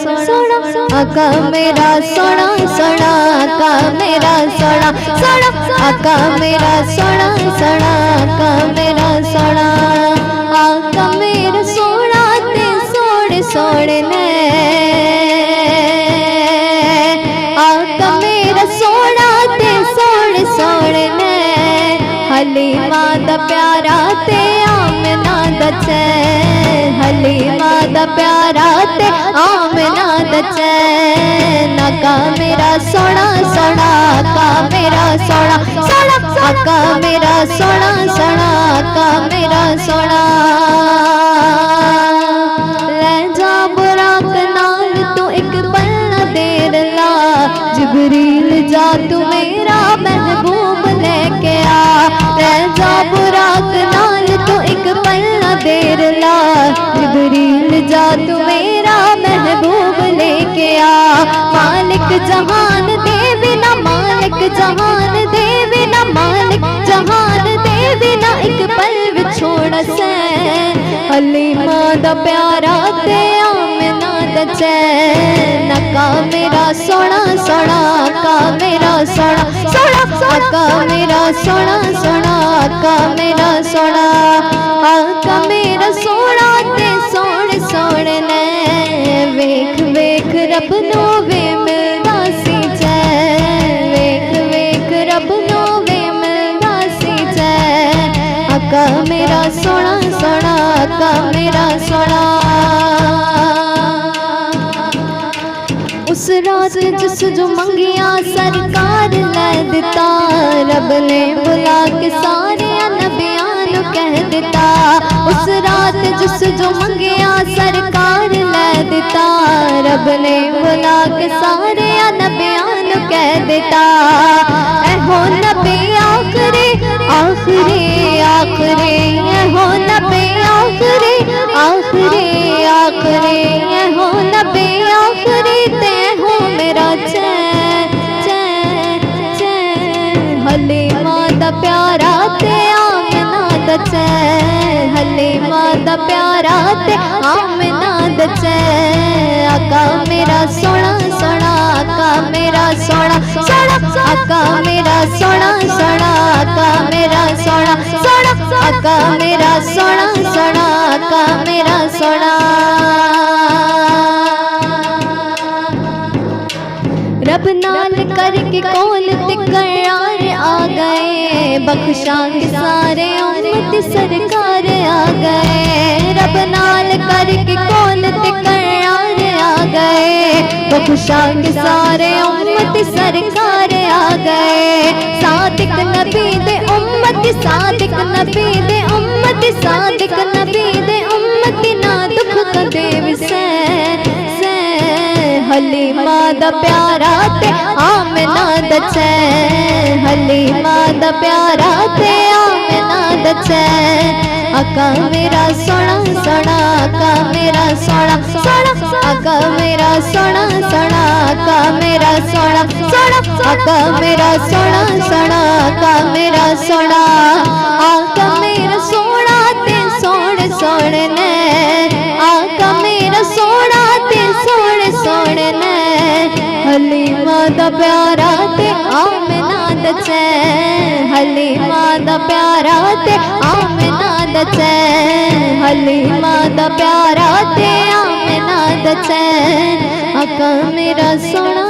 सोना आका मेरा सोना सोना आका मेरा सोना सोना आका मेरा सोना सोना आका मेरा सोना आका मेरा सोना ते सोड़ सोड़ने आका मेरा सोना ते सोड़ सोड़ने हलीमा दा प्यारा ते आमना दा चैन हलीमा दा प्यारा ते आमना दा चैन आका मेरा सोना सोना आका मेरा सोना सोना आका मेरा सोना सोना आका मेरा सोना ले जा बुराक नाल तू एक पल ना देर ला जिबरील जा तू मेरा महबूब लेके आ ले जा बुराक नाल तू एक पल ना देर ला जिबरील जा तू मेरा महबूब लेके आ मालिक जहान दे बिना मालिक जहान दे बिना मालिक जहान दे बिना एक पल विछोड़ से हलीमा दा प्यारा ते आमना दा चैन आका मेरा सोना सोना आका मेरा सोना सोना आका मेरा सोना सोना आका मेरा सोना आका मेरा सोना ते सोड़ सोड़ने वेख वेख रब नो वे मिलदा सी चैन वेख वेख रब नो वे मिलदा सी चैन आका मेरा सोना सोना आका मेरा सोना उस रात जिस जो मंगिया सरकार लै दिता रब ने बुला के सारे नबियां नू कह दिता उस रात जिस जो मंगिया सरकार लै दिता रब ने बुला के सारे नबियां नू कह दिता ऐ हो नबी आखिरी आखिरी आखिरी ऐ हो नबी आखिरी आखिरी आखिरी ऐ हो नबी आखिरी ते हो मेरा चैन चैन चैन हलीमा दा प्यारा ते आमना दा चैन हलीमा दा प्यारा ते आमना दा चैन आका मेरा सोना सोना आका मेरा सोना सोना आका मेरा सोना सोना आका मेरा सोना सोना आका मेरा सोना सोना आका मेरा सोना रब नाल करके कौल तिकरार आ गए बख्शा के सारे उम्मत सरकार आ गए रब नाल करके कौल तिकरार आ गए बख्शा के सारे उम्मत सरकार आ गए सादिक नबी दे उम्मत सादिक नबी दे उम्मत सादिक नबी दे उम्मत ना दुख कदे विसै हलीमा दा प्यारा ते आमना दा चैन हलीमा दा प्यारा ते आमना दा चैन आका मेरा सोना सोना आका मेरा सोना सोना आका मेरा सोना सोना आका मेरा सोना सोना आका मेरा सोना सोना आका मेरा सोना आका मेरा सोना ते सोड़ सोड़ने आका मेरा सोना ते सोड़ सोड़ने हलीमा दा प्यारा ते आमना दा चैन हलीमा दा प्यारा ते आमना दा चैन हलीमा दा प्यारा ते आमना दा चैन आका मेरा सोना